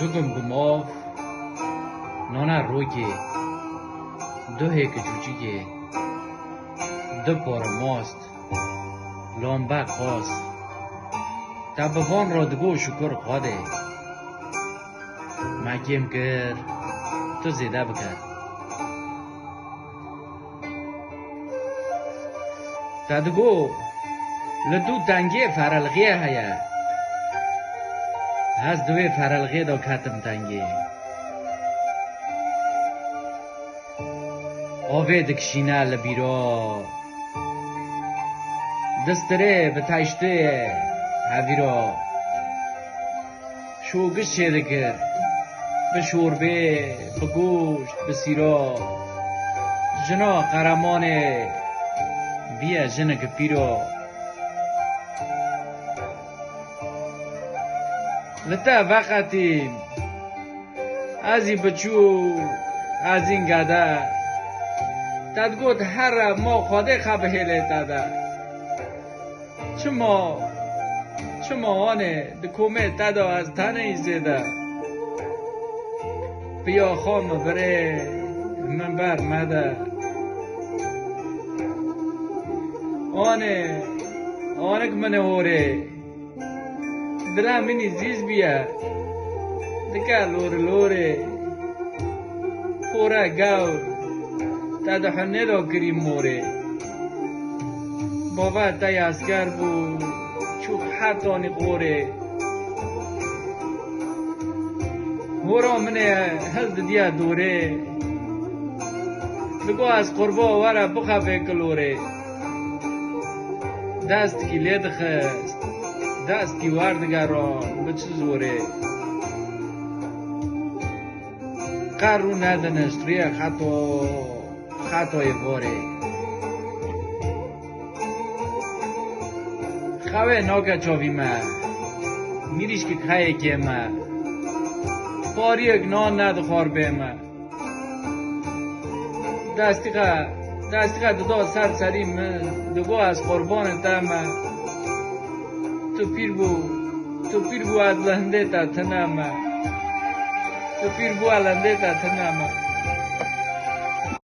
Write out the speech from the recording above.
زوگم گماف نانا روگی دو هیک جوجیگی دو پار ماست لامبه خواست تبوان را دگو شکر خواده مگیم کر تو زیده بکر تدگو لدو تنگی فرلغیه هیا هز دوی فرلغی دا کتم تنگی آوه دکشینه لبیرا دستره به تشته هویرا شوگش شده کرد به شوربه به گوشت به سیرا جنا قرمانه بیا جنگ پیرا لتا وقتی از این بچو از این گده تدگوت هر ما خواده خبهله تده چما آنه دکومه تدا از تنه ایزیده بیا خام بره من بر مده آنک من هوره دلم منی زیز بیا دکه لوره پورا گور تا دحنه دا کریم موره بابا تای اسکر بود چوک حتانی قوره هورا منه هزد دیا دوره بگو از قربا ورا بخفه کلوره دست کی لید خست دست کی وردگران به چه زوره قرو ندنست روی خطای باره خواه ناکه چاوی ما میریش که خیه که ما پاری اگنان ندخار به ما دستی دو سر سریم دگو از قربان تم تو پیر بو از لنده تا تنم تو پیر بو لنده تا تنم